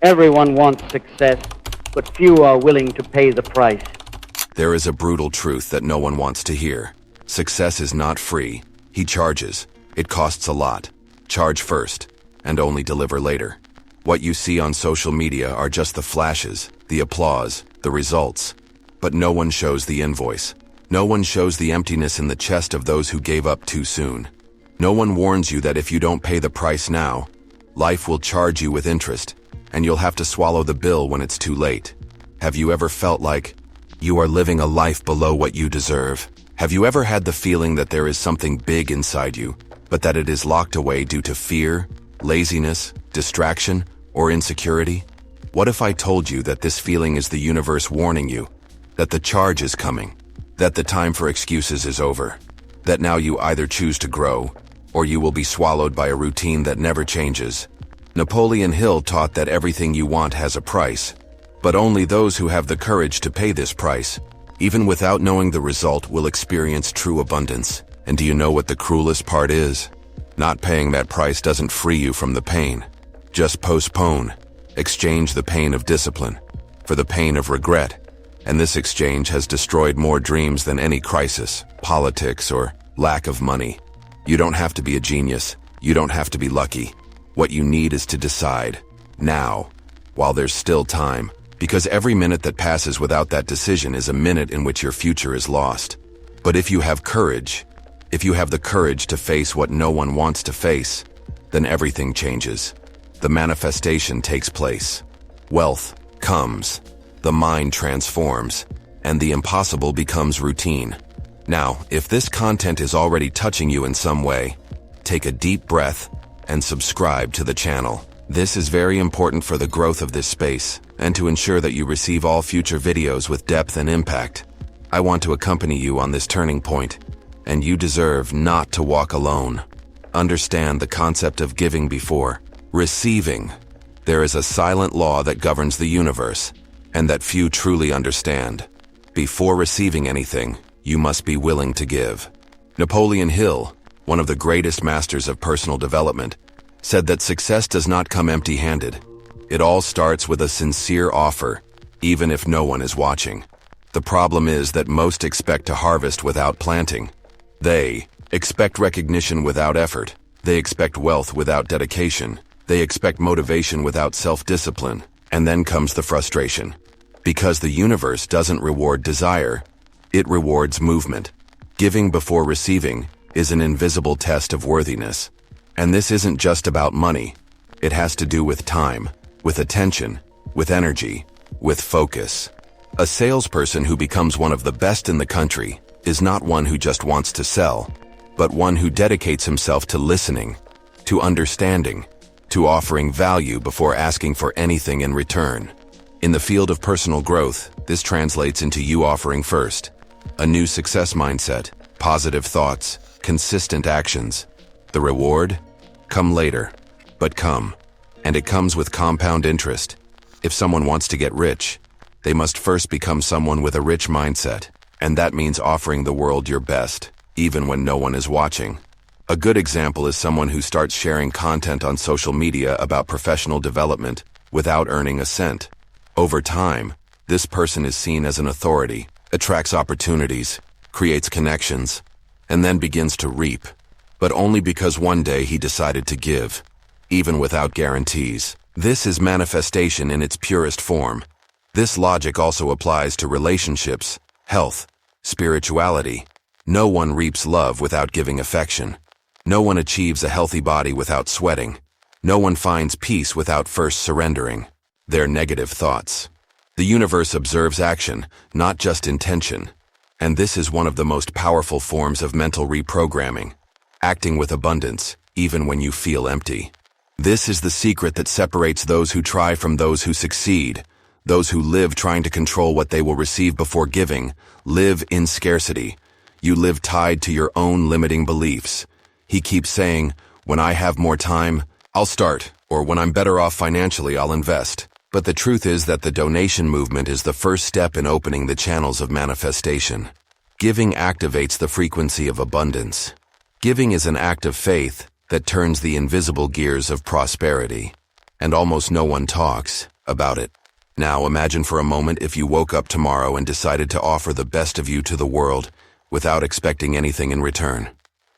Everyone wants success, but few are willing to pay the price. There is a brutal truth that no one wants to hear. Success is not free. He charges. It costs a lot. Charge first, and only deliver later. What you see on social media are just the flashes, the applause, the results. But no one shows the invoice. No one shows the emptiness in the chest of those who gave up too soon. No one warns you that if you don't pay the price now, life will charge you with interest, and you'll have to swallow the bill when it's too late. Have you ever felt like you are living a life below what you deserve? Have you ever had the feeling that there is something big inside you, but that it is locked away due to fear, laziness, distraction, or insecurity? What if I told you that this feeling is the universe warning you, that the charge is coming, that the time for excuses is over, that now you either choose to grow, or you will be swallowed by a routine that never changes? Napoleon Hill taught that everything you want has a price, but only those who have the courage to pay this price, even without knowing the result, will experience true abundance. And do you know what the cruelest part is? Not paying that price doesn't free you from the pain. Just postpone. Exchange the pain of discipline for the pain of regret. And this exchange has destroyed more dreams than any crisis, politics, or lack of money. You don't have to be a genius. You don't have to be lucky. What you need is to decide, now, while there's still time, because every minute that passes without that decision is a minute in which your future is lost. But if you have courage, if you have the courage to face what no one wants to face, then everything changes. The manifestation takes place. Wealth comes. The mind transforms, and the impossible becomes routine. Now, if this content is already touching you in some way, take a deep breath and subscribe to the channel. This is very important for the growth of this space and to ensure that you receive all future videos with depth and impact. I want to accompany you on this turning point, and you deserve not to walk alone. Understand the concept of giving before receiving. There is a silent law that governs the universe, and that few truly understand. Before receiving anything, you must be willing to give. Napoleon Hill, one of the greatest masters of personal development, said that success does not come empty-handed. It all starts with a sincere offer, even if no one is watching. The problem is that most expect to harvest without planting. They expect recognition without effort. They expect wealth without dedication. They expect motivation without self-discipline. And then comes the frustration. Because the universe doesn't reward desire, it rewards movement. Giving before receiving is an invisible test of worthiness. And this isn't just about money. It has to do with time, with attention, with energy, with focus. A salesperson who becomes one of the best in the country is not one who just wants to sell, but one who dedicates himself to listening, to understanding, to offering value before asking for anything in return. In the field of personal growth, this translates into you offering first. A new success mindset, positive thoughts, consistent actions. The reward? Come later, but come. And it comes with compound interest. If someone wants to get rich, they must first become someone with a rich mindset, and that means offering the world your best, even when no one is watching. A good example is someone who starts sharing content on social media about professional development without earning a cent. Over time, this person is seen as an authority, attracts opportunities, creates connections, and then begins to reap. But only because one day he decided to give, even without guarantees. This is manifestation in its purest form. This logic also applies to relationships, health, spirituality. No one reaps love without giving affection. No one achieves a healthy body without sweating. No one finds peace without first surrendering. They're negative thoughts. The universe observes action, not just intention. And this is one of the most powerful forms of mental reprogramming. Acting with abundance, even when you feel empty. This is the secret that separates those who try from those who succeed. Those who live trying to control what they will receive before giving, live in scarcity. You live tied to your own limiting beliefs. He keeps saying, when I have more time, I'll start, or when I'm better off financially, I'll invest. But the truth is that the donation movement is the first step in opening the channels of manifestation. Giving activates the frequency of abundance. Giving is an act of faith that turns the invisible gears of prosperity. And almost no one talks about it. Now imagine for a moment if you woke up tomorrow and decided to offer the best of you to the world without expecting anything in return.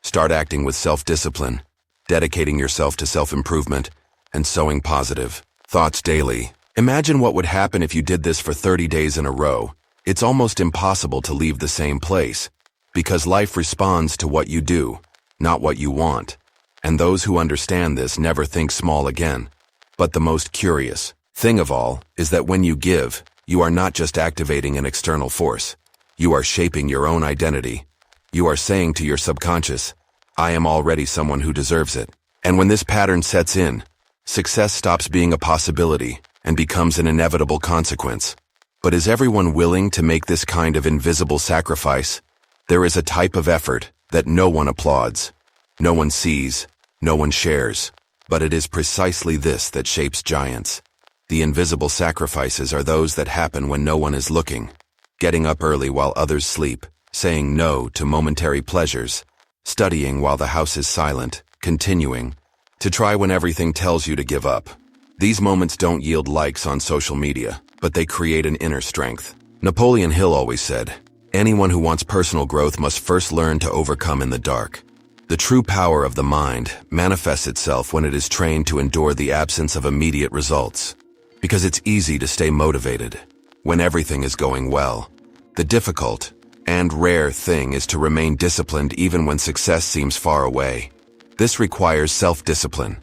Start acting with self-discipline, dedicating yourself to self-improvement, and sowing positive thoughts daily. Imagine what would happen if you did this for 30 days in a row. It's almost impossible to leave the same place, because life responds to what you do, not what you want. And those who understand this never think small again. But the most curious thing of all is that when you give, you are not just activating an external force. You are shaping your own identity. You are saying to your subconscious, I am already someone who deserves it. And when this pattern sets in, success stops being a possibility and becomes an inevitable consequence. But is everyone willing to make this kind of invisible sacrifice? There is a type of effort that no one applauds, no one sees, no one shares. But it is precisely this that shapes giants. The invisible sacrifices are those that happen when no one is looking. Getting up early while others sleep, saying no to momentary pleasures, studying while the house is silent, continuing to try when everything tells you to give up. These moments don't yield likes on social media, but they create an inner strength. Napoleon Hill always said, anyone who wants personal growth must first learn to overcome in the dark. The true power of the mind manifests itself when it is trained to endure the absence of immediate results. Because it's easy to stay motivated when everything is going well. The difficult and rare thing is to remain disciplined even when success seems far away. This requires self-discipline.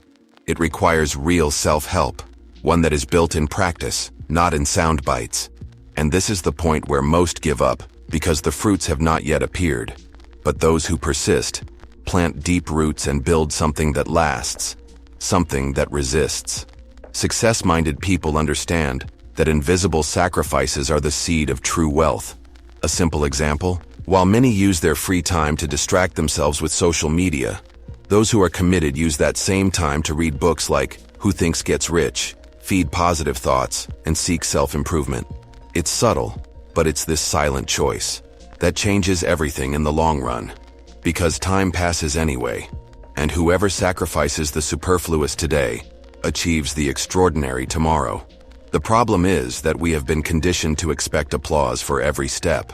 It requires real self-help, one that is built in practice, not in sound bites. And this is the point where most give up, because the fruits have not yet appeared. But those who persist, plant deep roots and build something that lasts, something that resists. Success-minded people understand that invisible sacrifices are the seed of true wealth. A simple example, while many use their free time to distract themselves with social media, those who are committed use that same time to read books like Who Thinks Gets Rich, feed positive thoughts, and seek self-improvement. It's subtle, but it's this silent choice that changes everything in the long run. Because time passes anyway, and whoever sacrifices the superfluous today achieves the extraordinary tomorrow. The problem is that we have been conditioned to expect applause for every step.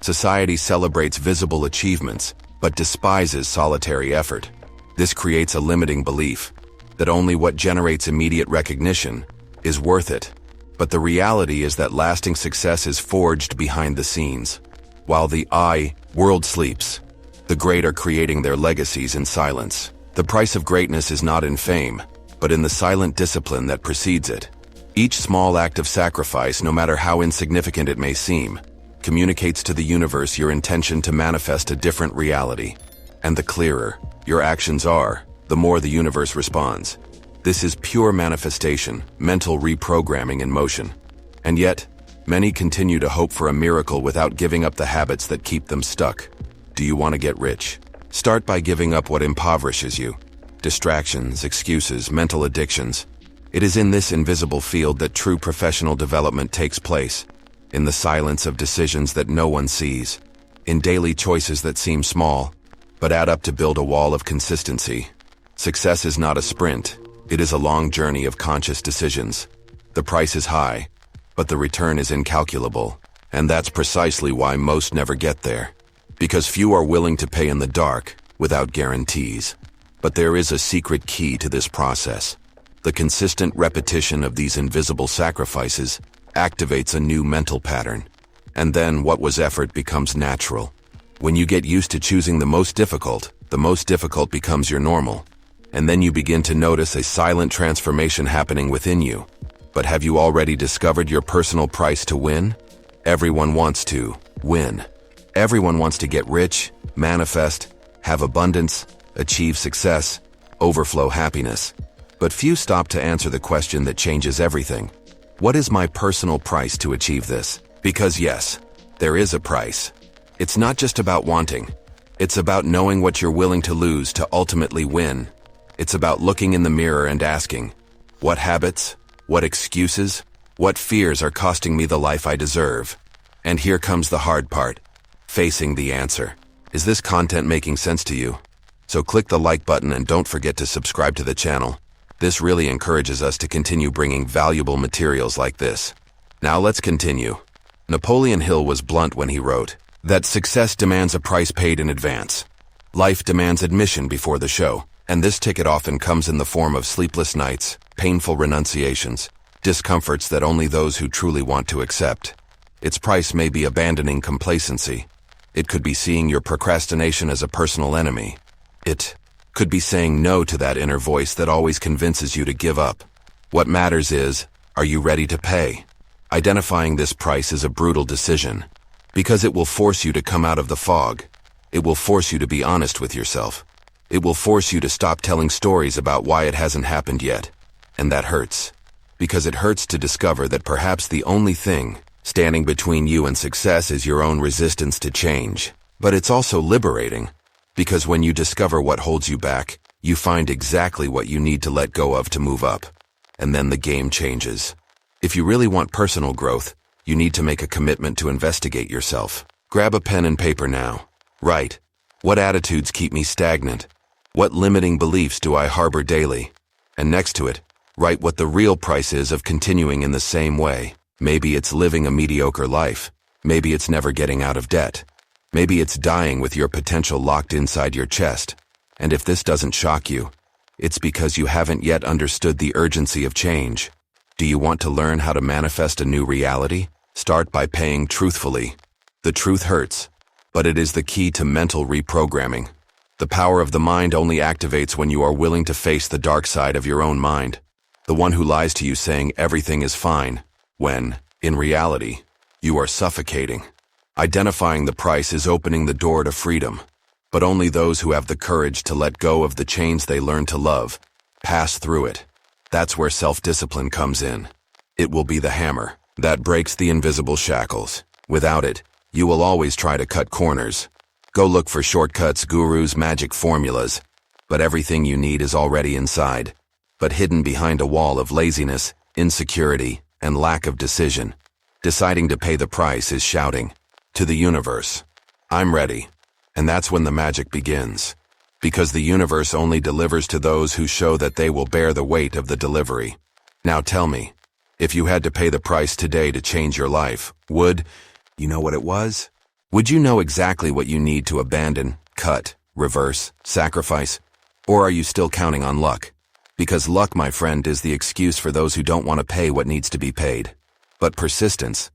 Society celebrates visible achievements, but despises solitary effort. This creates a limiting belief that only what generates immediate recognition is worth it. But the reality is that lasting success is forged behind the scenes. While the world sleeps, the great are creating their legacies in silence. The price of greatness is not in fame, but in the silent discipline that precedes it. Each small act of sacrifice, no matter how insignificant it may seem, communicates to the universe your intention to manifest a different reality. And the clearer your actions are, the more the universe responds. This is pure manifestation, mental reprogramming in motion. And yet, many continue to hope for a miracle without giving up the habits that keep them stuck. Do you want to get rich? Start by giving up what impoverishes you. Distractions, excuses, mental addictions. It is in this invisible field that true professional development takes place. In the silence of decisions that no one sees. In daily choices that seem small, but add up to build a wall of consistency. Success is not a sprint. It is a long journey of conscious decisions. The price is high, but the return is incalculable. And that's precisely why most never get there. Because few are willing to pay in the dark without guarantees. But there is a secret key to this process. The consistent repetition of these invisible sacrifices activates a new mental pattern. And then what was effort becomes natural. When you get used to choosing the most difficult becomes your normal. And then you begin to notice a silent transformation happening within you. But have you already discovered your personal price to win? Everyone wants to win. Everyone wants to get rich, manifest, have abundance, achieve success, overflow happiness. But few stop to answer the question that changes everything. What is my personal price to achieve this? Because yes, there is a price. It's not just about wanting. It's about knowing what you're willing to lose to ultimately win. It's about looking in the mirror and asking, what habits, what excuses, what fears are costing me the life I deserve? And here comes the hard part, facing the answer. Is this content making sense to you? So click the like button and don't forget to subscribe to the channel. This really encourages us to continue bringing valuable materials like this. Now let's continue. Napoleon Hill was blunt when he wrote that success demands a price paid in advance. Life demands admission before the show, and this ticket often comes in the form of sleepless nights, painful renunciations, discomforts that only those who truly want to accept. Its price may be abandoning complacency. It could be seeing your procrastination as a personal enemy. It could be saying no to that inner voice that always convinces you to give up. What matters is, are you ready to pay? Identifying this price is a brutal decision, because it will force you to come out of the fog. It will force you to be honest with yourself. It will force you to stop telling stories about why it hasn't happened yet. And that hurts, because it hurts to discover that perhaps the only thing standing between you and success is your own resistance to change. But it's also liberating, because when you discover what holds you back, you find exactly what you need to let go of to move up. And then the game changes. If you really want personal growth, you need to make a commitment to investigate yourself. Grab a pen and paper now. Write, what attitudes keep me stagnant? What limiting beliefs do I harbor daily? And next to it, write what the real price is of continuing in the same way. Maybe it's living a mediocre life. Maybe it's never getting out of debt. Maybe it's dying with your potential locked inside your chest. And if this doesn't shock you, it's because you haven't yet understood the urgency of change. Do you want to learn how to manifest a new reality? Start by paying truthfully. The truth hurts, but it is the key to mental reprogramming. The power of the mind only activates when you are willing to face the dark side of your own mind. The one who lies to you saying everything is fine, when, in reality, you are suffocating. Identifying the price is opening the door to freedom, but only those who have the courage to let go of the chains they learn to love pass through it. That's where self-discipline comes in. It will be the hammer that breaks the invisible shackles. Without it, you will always try to cut corners. Go look for shortcuts, gurus, magic formulas, but everything you need is already inside, but hidden behind a wall of laziness, insecurity, and lack of decision. Deciding to pay the price is shouting to the universe, I'm ready. And that's when the magic begins. Because the universe only delivers to those who show that they will bear the weight of the delivery. Now tell me, if you had to pay the price today to change your life, would you know what it was? Would you know exactly what you need to abandon, cut, reverse, sacrifice? Or are you still counting on luck? Because luck, my friend, is the excuse for those who don't want to pay what needs to be paid. But persistence,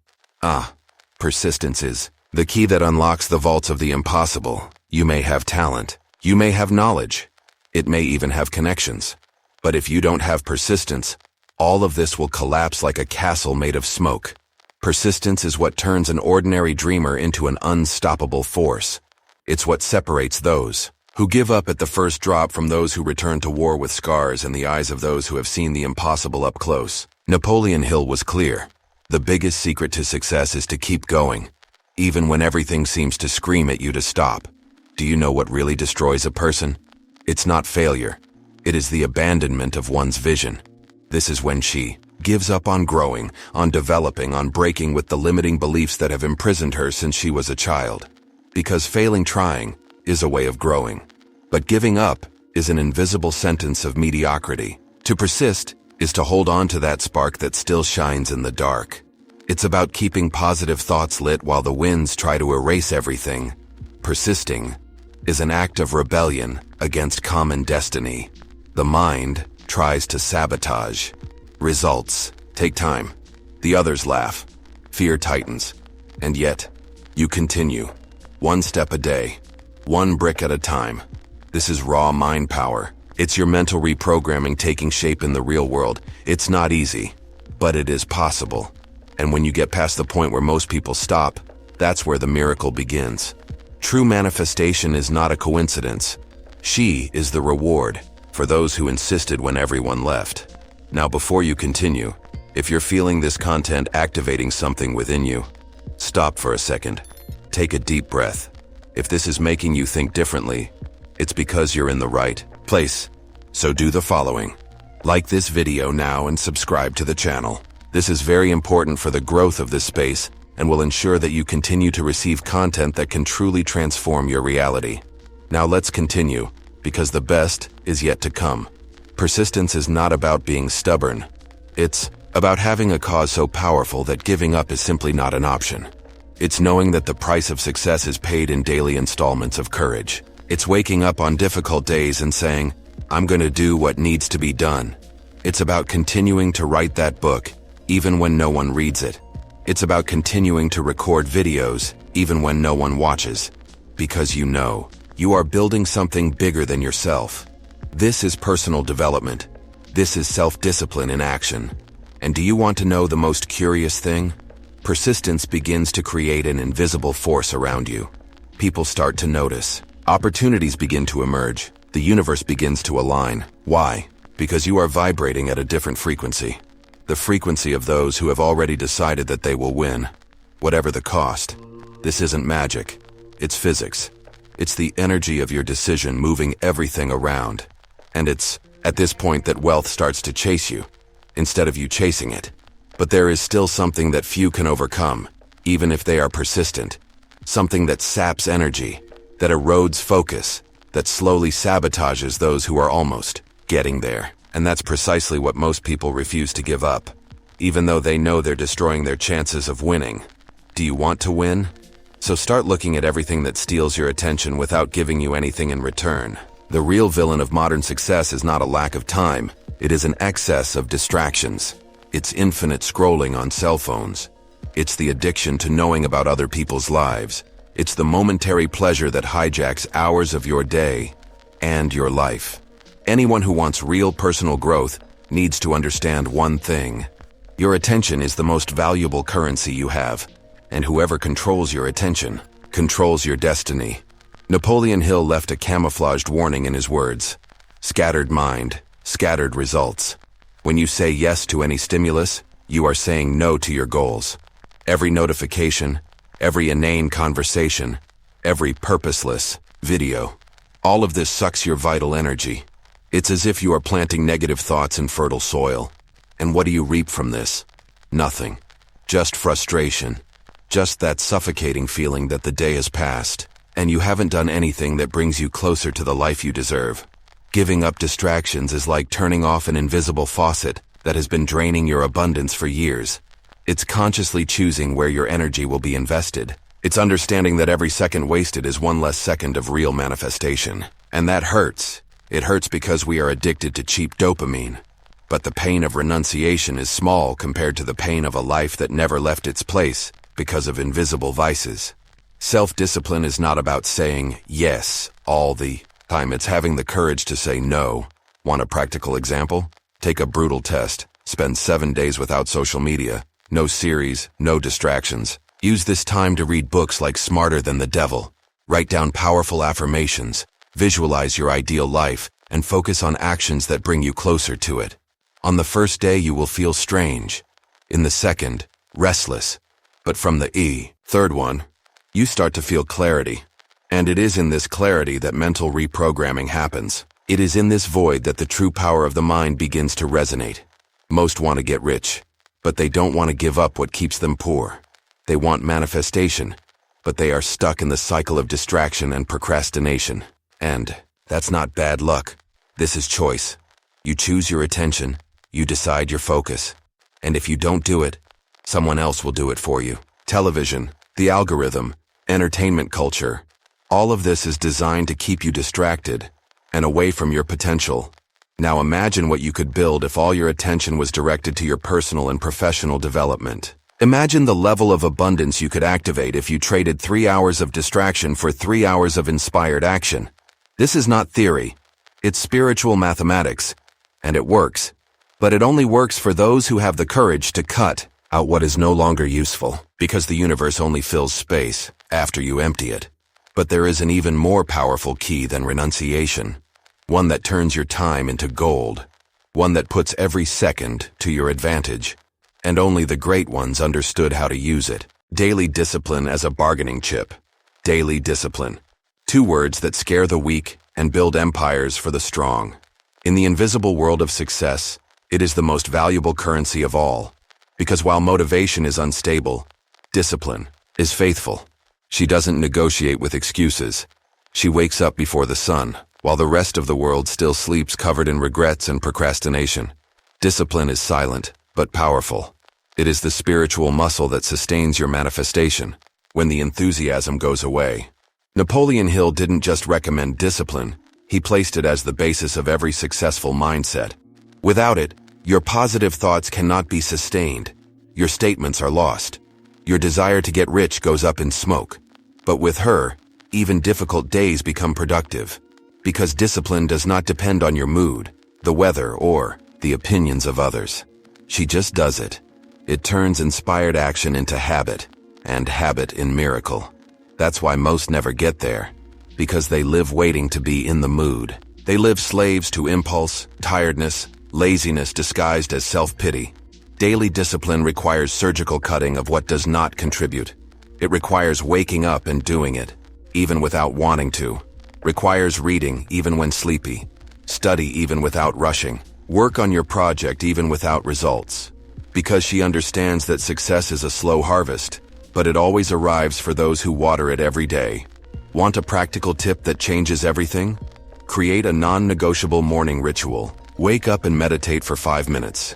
persistence is the key that unlocks the vaults of the impossible. You may have talent. You may have knowledge. It may even have connections. But if you don't have persistence, all of this will collapse like a castle made of smoke. Persistence is what turns an ordinary dreamer into an unstoppable force. It's what separates those who give up at the first drop from those who return to war with scars in the eyes of those who have seen the impossible up close. Napoleon Hill was clear. The biggest secret to success is to keep going, even when everything seems to scream at you to stop. Do you know what really destroys a person? It's not failure. It is the abandonment of one's vision. This is when she gives up on growing, on developing, on breaking with the limiting beliefs that have imprisoned her since she was a child. Because failing trying is a way of growing. But giving up is an invisible sentence of mediocrity. To persist is to hold on to that spark that still shines in the dark. It's about keeping positive thoughts lit while the winds try to erase everything. Persisting is an act of rebellion against common destiny. The mind tries to sabotage. Results take time. The others laugh. Fear tightens. And yet, you continue. One step a day. One brick at a time. This is raw mind power. It's your mental reprogramming taking shape in the real world. It's not easy, but it is possible. And when you get past the point where most people stop, that's where the miracle begins. True manifestation is not a coincidence. She is the reward for those who insisted when everyone left. Now, before you continue, if you're feeling this content activating something within you, stop for a second. Take a deep breath. If this is making you think differently, it's because you're in the right place. So do the following. Like this video now and subscribe to the channel. This is very important for the growth of this space and will ensure that you continue to receive content that can truly transform your reality. Now let's continue, because the best is yet to come. Persistence is not about being stubborn. It's about having a cause so powerful that giving up is simply not an option. It's knowing that the price of success is paid in daily installments of courage. It's waking up on difficult days and saying, I'm going to do what needs to be done. It's about continuing to write that book, even when no one reads it. It's about continuing to record videos, even when no one watches. Because you know, you are building something bigger than yourself. This is personal development. This is self-discipline in action. And do you want to know the most curious thing? Persistence begins to create an invisible force around you. People start to notice. Opportunities begin to emerge. The universe begins to align. Why? Because you are vibrating at a different frequency. The frequency of those who have already decided that they will win, whatever the cost. This isn't magic. It's physics. It's the energy of your decision moving everything around. And it's at this point that wealth starts to chase you, instead of you chasing it. But there is still something that few can overcome, even if they are persistent. Something that saps energy, that erodes focus, that slowly sabotages those who are almost getting there. And that's precisely what most people refuse to give up, even though they know they're destroying their chances of winning. Do you want to win? So start looking at everything that steals your attention without giving you anything in return. The real villain of modern success is not a lack of time. It is an excess of distractions. It's infinite scrolling on cell phones. It's the addiction to knowing about other people's lives. It's the momentary pleasure that hijacks hours of your day and your life. Anyone who wants real personal growth needs to understand one thing. Your attention is the most valuable currency you have, and whoever controls your attention controls your destiny. Napoleon Hill left a camouflaged warning in his words. Scattered mind, scattered results. When you say yes to any stimulus, you are saying no to your goals. Every notification, every inane conversation, every purposeless video, all of this sucks your vital energy. It's as if you are planting negative thoughts in fertile soil. And what do you reap from this? Nothing. Just frustration. Just that suffocating feeling that the day has passed, and you haven't done anything that brings you closer to the life you deserve. Giving up distractions is like turning off an invisible faucet that has been draining your abundance for years. It's consciously choosing where your energy will be invested. It's understanding that every second wasted is one less second of real manifestation. And that hurts. It hurts because we are addicted to cheap dopamine. But the pain of renunciation is small compared to the pain of a life that never left its place because of invisible vices. Self-discipline is not about saying yes all the time. It's having the courage to say no. Want a practical example? Take a brutal test. Spend 7 days without social media. No series, no distractions. Use this time to read books like Smarter Than the Devil. Write down powerful affirmations. Visualize your ideal life and focus on actions that bring you closer to it. On the first day, you will feel strange. In the second, restless. But from the third one, you start to feel clarity. And it is in this clarity that mental reprogramming happens. It is in this void that the true power of the mind begins to resonate. Most want to get rich, but they don't want to give up what keeps them poor. They want manifestation, but they are stuck in the cycle of distraction and procrastination. And that's not bad luck. This is choice. You choose your attention, you decide your focus. And if you don't do it, someone else will do it for you. Television, the algorithm, entertainment culture, all of this is designed to keep you distracted and away from your potential. Now imagine what you could build if all your attention was directed to your personal and professional development. Imagine the level of abundance you could activate if you traded 3 hours of distraction for 3 hours of inspired action. This is not theory. It's spiritual mathematics, and it works. But it only works for those who have the courage to cut out what is no longer useful, because the universe only fills space after you empty it. But there is an even more powerful key than renunciation, one that turns your time into gold, one that puts every second to your advantage. And only the great ones understood how to use it. Daily discipline as a bargaining chip. Daily discipline. 2 words that scare the weak and build empires for the strong. In the invisible world of success, it is the most valuable currency of all. Because while motivation is unstable, discipline is faithful. She doesn't negotiate with excuses. She wakes up before the sun, while the rest of the world still sleeps covered in regrets and procrastination. Discipline is silent, but powerful. It is the spiritual muscle that sustains your manifestation when the enthusiasm goes away. Napoleon Hill didn't just recommend discipline, he placed it as the basis of every successful mindset. Without it, your positive thoughts cannot be sustained. Your statements are lost. Your desire to get rich goes up in smoke. But with her, even difficult days become productive. Because discipline does not depend on your mood, the weather, or the opinions of others. She just does it. It turns inspired action into habit, and habit in miracle. That's why most never get there. Because they live waiting to be in the mood. They live slaves to impulse, tiredness, laziness disguised as self-pity. Daily discipline requires surgical cutting of what does not contribute. It requires waking up and doing it, even without wanting to. Requires reading even when sleepy. Study even without rushing. Work on your project even without results. Because she understands that success is a slow harvest, but it always arrives for those who water it every day. Want a practical tip that changes everything? Create a non-negotiable morning ritual. Wake up and meditate for 5 minutes.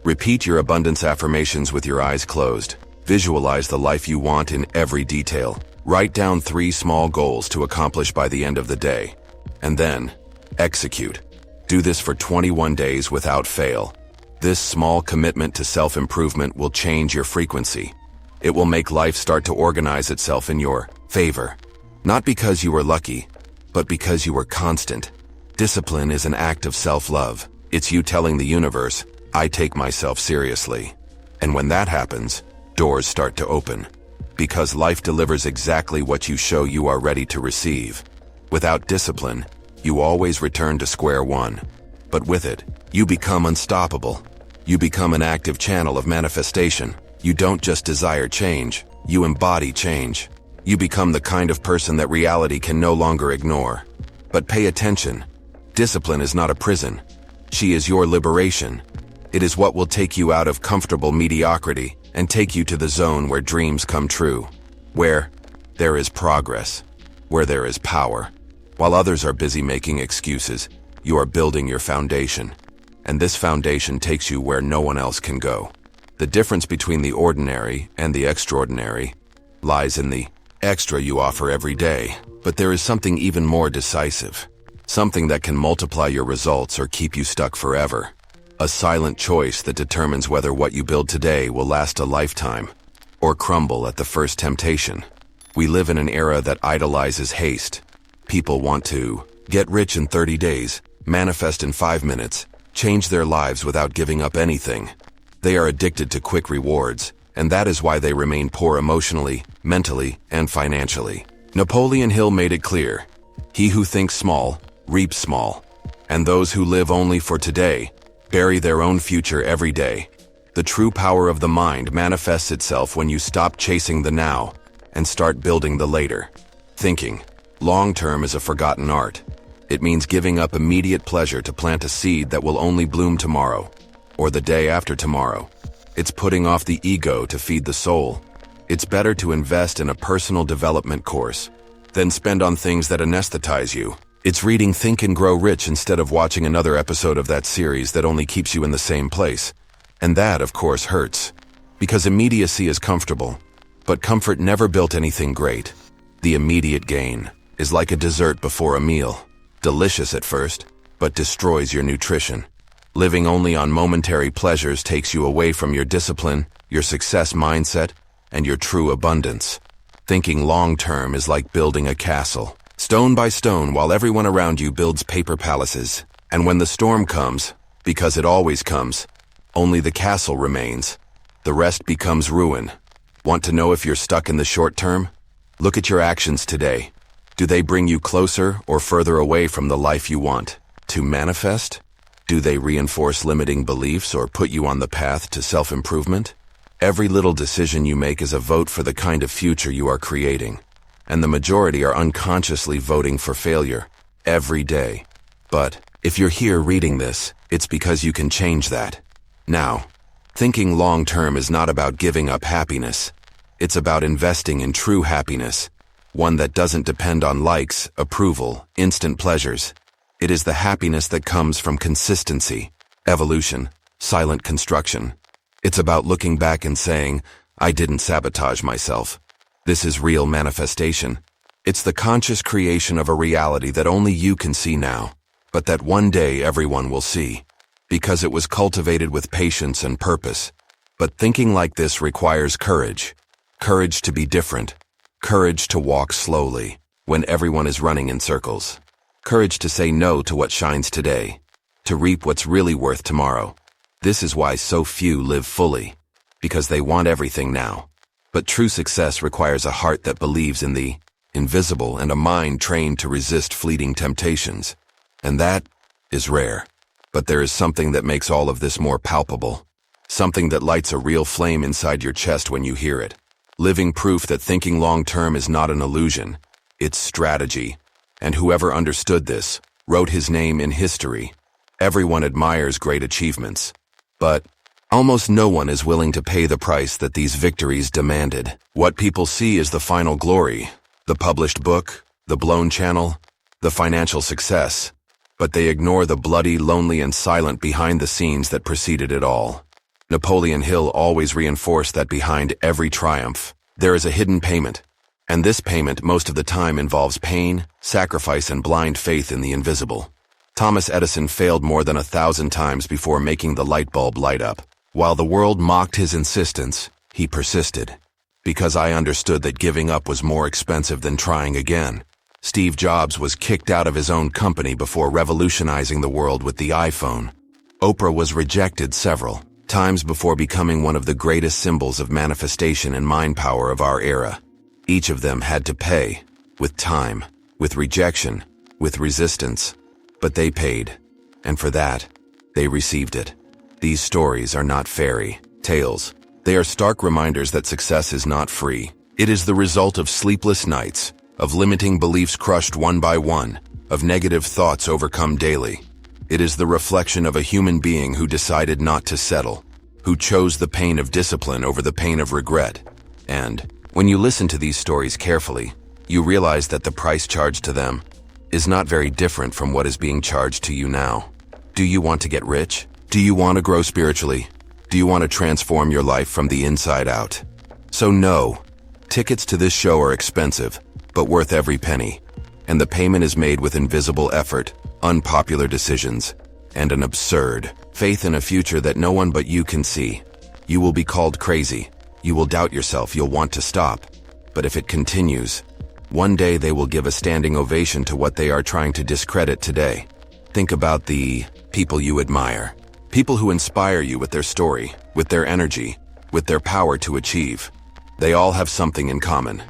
Repeat your abundance affirmations with your eyes closed. Visualize the life you want in every detail. Write down 3 small goals to accomplish by the end of the day. And then, execute. Do this for 21 days without fail. This small commitment to self-improvement will change your frequency. It will make life start to organize itself in your favor. Not because you were lucky, but because you were constant. Discipline is an act of self-love. It's you telling the universe, I take myself seriously. And when that happens, doors start to open. Because life delivers exactly what you show you are ready to receive. Without discipline, you always return to square one. But with it, you become unstoppable. You become an active channel of manifestation. You don't just desire change, you embody change. You become the kind of person that reality can no longer ignore. But pay attention. Discipline is not a prison. She is your liberation. It is what will take you out of comfortable mediocrity and take you to the zone where dreams come true. Where there is progress. Where there is power. While others are busy making excuses, you are building your foundation. And this foundation takes you where no one else can go. The difference between the ordinary and the extraordinary lies in the extra you offer every day. But there is something even more decisive. Something that can multiply your results or keep you stuck forever. A silent choice that determines whether what you build today will last a lifetime or crumble at the first temptation. We live in an era that idolizes haste. People want to get rich in 30 days, manifest in 5 minutes, change their lives without giving up anything. They are addicted to quick rewards, and that is why they remain poor emotionally, mentally, and financially. Napoleon Hill made it clear. He who thinks small, reaps small. And those who live only for today, bury their own future every day. The true power of the mind manifests itself when you stop chasing the now and start building the later. Thinking long-term is a forgotten art. It means giving up immediate pleasure to plant a seed that will only bloom tomorrow, or the day after tomorrow. It's putting off the ego to feed the soul. It's better to invest in a personal development course than spend on things that anesthetize you. It's reading Think and Grow Rich instead of watching another episode of that series that only keeps you in the same place. And that, of course, hurts. Because immediacy is comfortable. But comfort never built anything great. The immediate gain is like a dessert before a meal. Delicious at first, but destroys your nutrition. Living only on momentary pleasures takes you away from your discipline, your success mindset, and your true abundance. Thinking long-term is like building a castle. Stone by stone while everyone around you builds paper palaces. And when the storm comes, because it always comes, only the castle remains. The rest becomes ruin. Want to know if you're stuck in the short term? Look at your actions today. Do they bring you closer or further away from the life you want to manifest? Do they reinforce limiting beliefs or put you on the path to self-improvement? Every little decision you make is a vote for the kind of future you are creating. And the majority are unconsciously voting for failure every day. But if you're here reading this, it's because you can change that. Now, thinking long-term is not about giving up happiness. It's about investing in true happiness, one that doesn't depend on likes, approval, instant pleasures. It is the happiness that comes from consistency, evolution, silent construction. It's about looking back and saying, I didn't sabotage myself. This is real manifestation. It's the conscious creation of a reality that only you can see now, but that one day everyone will see, because it was cultivated with patience and purpose. But thinking like this requires courage. Courage to be different. Courage to walk slowly when everyone is running in circles. Courage to say no to what shines today, to reap what's really worth tomorrow. This is why so few live fully, because they want everything now. But true success requires a heart that believes in the invisible and a mind trained to resist fleeting temptations. And that is rare. But there is something that makes all of this more palpable. Something that lights a real flame inside your chest when you hear it. Living proof that thinking long-term is not an illusion. It's strategy. And whoever understood this wrote his name in history. Everyone admires great achievements. But almost no one is willing to pay the price that these victories demanded. What people see is the final glory, the published book, the blown channel, the financial success. But they ignore the bloody, lonely, and silent behind the scenes that preceded it all. Napoleon Hill always reinforced that behind every triumph, there is a hidden payment. And this payment most of the time involves pain, sacrifice, and blind faith in the invisible. Thomas Edison failed more than 1,000 times before making the light bulb light up. While the world mocked his insistence, he persisted. Because I understood that giving up was more expensive than trying again. Steve Jobs was kicked out of his own company before revolutionizing the world with the iPhone. Oprah was rejected several times before becoming one of the greatest symbols of manifestation and mind power of our era. Each of them had to pay, with time, with rejection, with resistance. But they paid, and for that, they received it. These stories are not fairy tales. They are stark reminders that success is not free. It is the result of sleepless nights, of limiting beliefs crushed one by one, of negative thoughts overcome daily. It is the reflection of a human being who decided not to settle, who chose the pain of discipline over the pain of regret. And when you listen to these stories carefully, you realize that the price charged to them is not very different from what is being charged to you now. Do you want to get rich? Do you want to grow spiritually? Do you want to transform your life from the inside out? So no, tickets to this show are expensive, but worth every penny. And the payment is made with invisible effort, unpopular decisions, and an absurd faith in a future that no one but you can see. You will be called crazy. You will doubt yourself. You'll want to stop. But if it continues, one day they will give a standing ovation to what they are trying to discredit today. Think about the people you admire. People who inspire you with their story, with their energy, with their power to achieve. They all have something in common.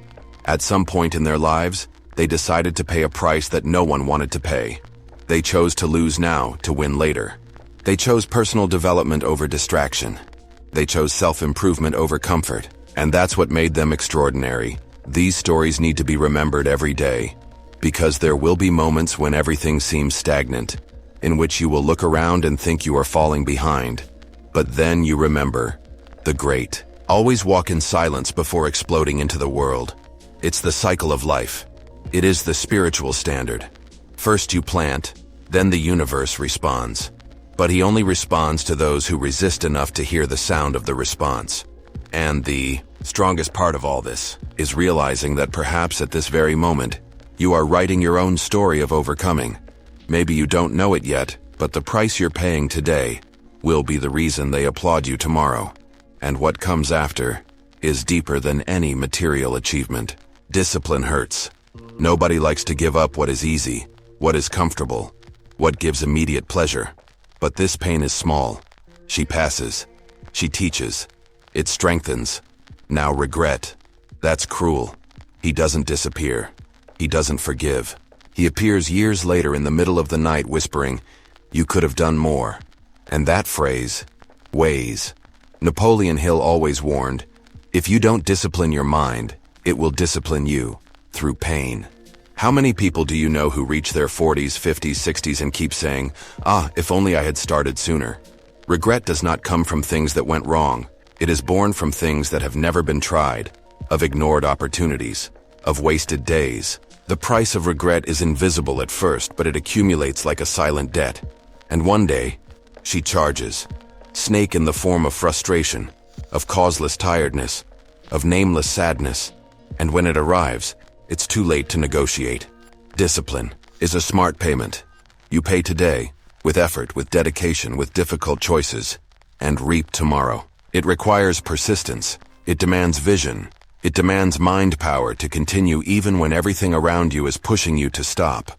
At some point in their lives, they decided to pay a price that no one wanted to pay. They chose to lose now to win later. They chose personal development over distraction. They chose self-improvement over comfort. And that's what made them extraordinary. These stories need to be remembered every day, because there will be moments when everything seems stagnant, in which you will look around and think you are falling behind. But then you remember, the great always walk in silence before exploding into the world. It's the cycle of life. It is the spiritual standard. First you plant, then the universe responds. But he only responds to those who resist enough to hear the sound of the response. And the strongest part of all this is realizing that perhaps at this very moment, you are writing your own story of overcoming. Maybe you don't know it yet, but the price you're paying today will be the reason they applaud you tomorrow. And what comes after is deeper than any material achievement. Discipline hurts. Nobody likes to give up what is easy, what is comfortable, what gives immediate pleasure. But this pain is small. She passes. She teaches. It strengthens. Now regret. That's cruel. He doesn't disappear. He doesn't forgive. He appears years later in the middle of the night whispering, "You could have done more." And that phrase weighs. Napoleon Hill always warned, if you don't discipline your mind, it will discipline you through pain. How many people do you know who reach their 40s, 50s, 60s and keep saying, if only I had started sooner? Regret does not come from things that went wrong. It is born from things that have never been tried, of ignored opportunities, of wasted days, The price of regret is invisible at first, but it accumulates like a silent debt. And one day, she charges. Snake in the form of frustration, of causeless tiredness, of nameless sadness. And when it arrives, it's too late to negotiate. Discipline is a smart payment. You pay today, with effort, with dedication, with difficult choices, and reap tomorrow. It requires persistence. It demands vision. It demands mind power to continue even when everything around you is pushing you to stop.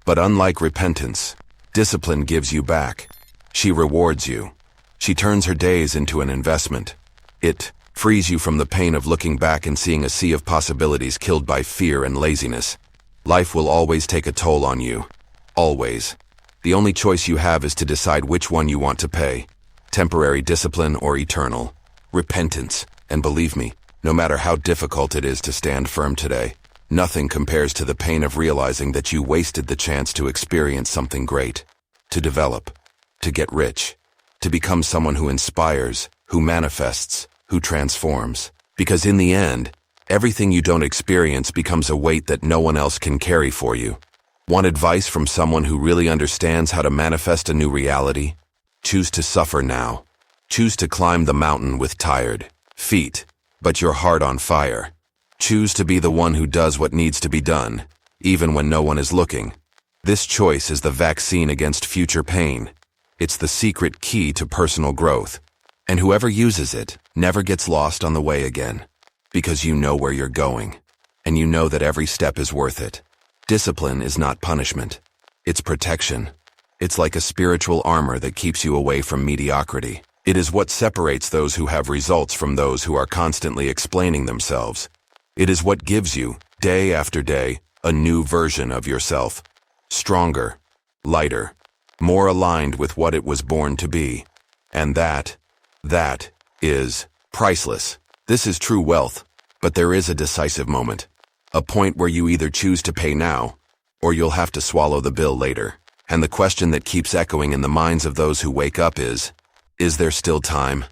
But unlike repentance, discipline gives you back. She rewards you. She turns her days into an investment. It frees you from the pain of looking back and seeing a sea of possibilities killed by fear and laziness. Life will always take a toll on you. Always. The only choice you have is to decide which one you want to pay. Temporary discipline or eternal repentance. And believe me, no matter how difficult it is to stand firm today, nothing compares to the pain of realizing that you wasted the chance to experience something great, to develop, to get rich, to become someone who inspires, who manifests, who transforms. Because in the end, everything you don't experience becomes a weight that no one else can carry for you. Want advice from someone who really understands how to manifest a new reality? Choose to suffer now. Choose to climb the mountain with tired feet, but your heart on fire. Choose to be the one who does what needs to be done, even when no one is looking. This choice is the vaccine against future pain. It's the secret key to personal growth. And whoever uses it never gets lost on the way again, because you know where you're going, and you know that every step is worth it. Discipline is not punishment. It's protection. It's like a spiritual armor that keeps you away from mediocrity. It is what separates those who have results from those who are constantly explaining themselves. It is what gives you, day after day, a new version of yourself. Stronger, lighter, more aligned with what it was born to be. And that is priceless. This is true wealth, but there is a decisive moment. A point where you either choose to pay now, or you'll have to swallow the bill later. And the question that keeps echoing in the minds of those who wake up is there still time?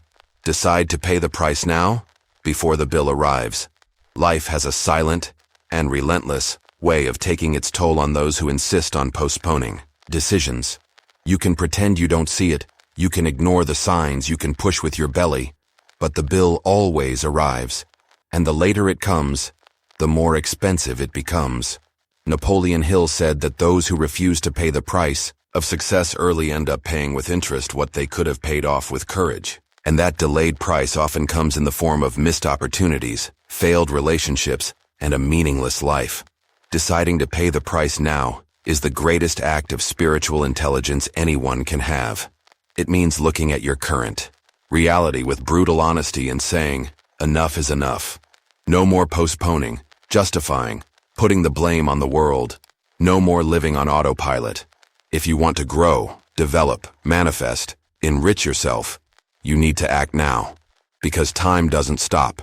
Decide to pay the price now, before the bill arrives. Life has a silent and relentless way of taking its toll on those who insist on postponing decisions. You can pretend you don't see it, you can ignore the signs, you can push with your belly, but the bill always arrives. And the later it comes, the more expensive it becomes. Napoleon Hill said that those who refuse to pay the price of success early end up paying with interest what they could have paid off with courage. And that delayed price often comes in the form of missed opportunities, failed relationships, and a meaningless life. Deciding to pay the price now is the greatest act of spiritual intelligence anyone can have. It means looking at your current reality with brutal honesty and saying, enough is enough. No more postponing, justifying, putting the blame on the world. No more living on autopilot. If you want to grow, develop, manifest, enrich yourself, you need to act now. Because time doesn't stop.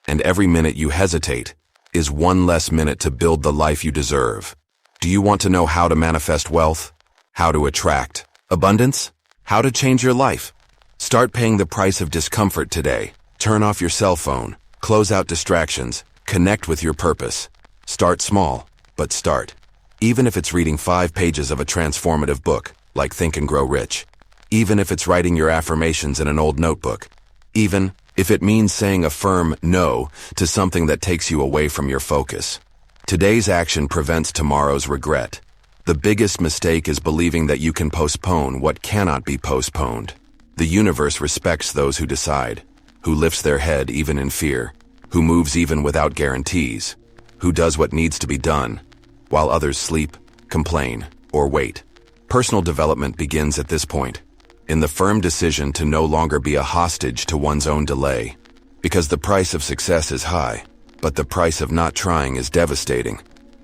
And every minute you hesitate is one less minute to build the life you deserve. Do you want to know how to manifest wealth? How to attract abundance? How to change your life? Start paying the price of discomfort today. Turn off your cell phone. Close out distractions. Connect with your purpose. Start small, but start. Even if it's reading 5 pages of a transformative book, like Think and Grow Rich. Even if it's writing your affirmations in an old notebook. Even if it means saying a firm no to something that takes you away from your focus. Today's action prevents tomorrow's regret. The biggest mistake is believing that you can postpone what cannot be postponed. The universe respects those who decide, who lifts their head even in fear, who moves even without guarantees, who does what needs to be done, while others sleep, complain, or wait. Personal development begins at this point, in the firm decision to no longer be a hostage to one's own delay. Because the price of success is high, but the price of not trying is devastating.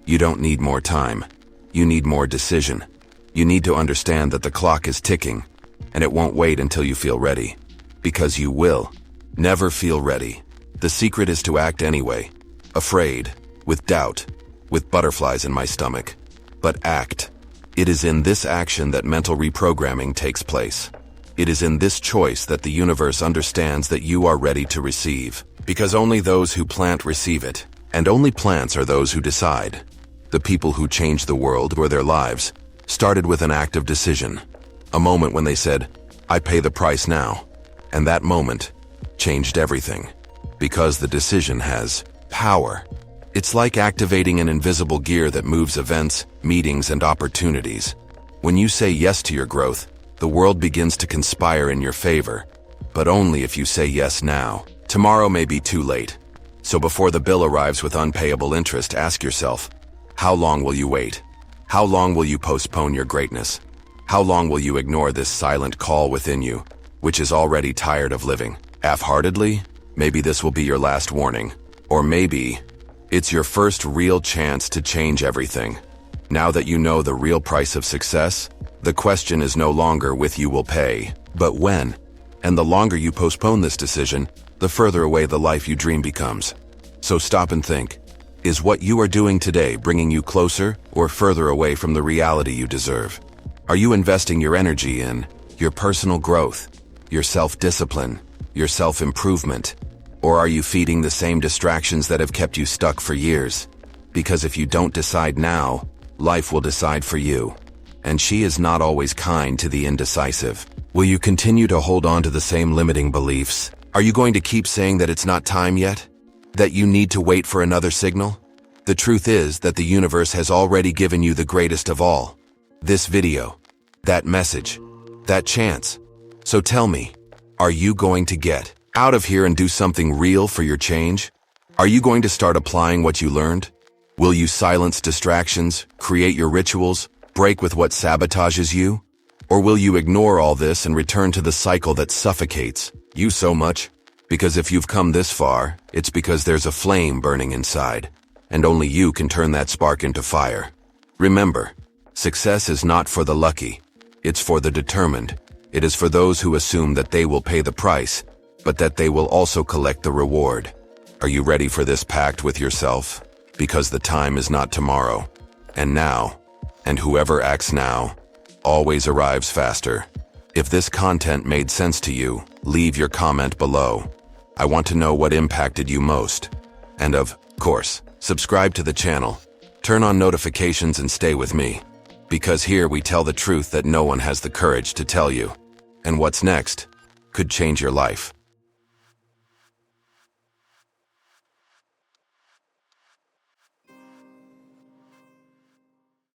You don't need more time. You need more decision. You need to understand that the clock is ticking, and it won't wait until you feel ready. Because you will never feel ready. The secret is to act anyway, afraid, with doubt, with butterflies in my stomach. But act. It is in this action that mental reprogramming takes place. It is in this choice that the universe understands that you are ready to receive. Because only those who plant receive it, and only plants are those who decide. The people who changed the world or their lives started with an act of decision. A moment when they said, "I pay the price now." And that moment changed everything. Because the decision has power. It's like activating an invisible gear that moves events, meetings, and opportunities. When you say yes to your growth, the world begins to conspire in your favor. But only if you say yes now. Tomorrow may be too late. So before the bill arrives with unpayable interest, ask yourself, how long will you wait? How long will you postpone your greatness? How long will you ignore this silent call within you, which is already tired of living? Half-heartedly? Maybe this will be your last warning. Or maybe it's your first real chance to change everything. Now that you know the real price of success, the question is no longer with you will pay, but when. And the longer you postpone this decision, the further away the life you dream becomes. So stop and think. Is what you are doing today bringing you closer or further away from the reality you deserve? Are you investing your energy in your personal growth, your self-discipline, your self-improvement? Or are you feeding the same distractions that have kept you stuck for years? Because if you don't decide now, life will decide for you. And she is not always kind to the indecisive. Will you continue to hold on to the same limiting beliefs? Are you going to keep saying that it's not time yet? That you need to wait for another signal? The truth is that the universe has already given you the greatest of all. This video, that message, that chance. So tell me, are you going to get out of here and do something real for your change? Are you going to start applying what you learned? Will you silence distractions, create your rituals, break with what sabotages you? Or will you ignore all this and return to the cycle that suffocates you so much? Because if you've come this far, it's because there's a flame burning inside, and only you can turn that spark into fire. Remember, success is not for the lucky. It's for the determined. It is for those who assume that they will pay the price, but that they will also collect the reward. Are you ready for this pact with yourself? Because the time is not tomorrow, and now, and whoever acts now always arrives faster. If this content made sense to you, leave your comment below. I want to know what impacted you most. And of course, subscribe to the channel, turn on notifications and stay with me. Because here we tell the truth that no one has the courage to tell you. And what's next could change your life.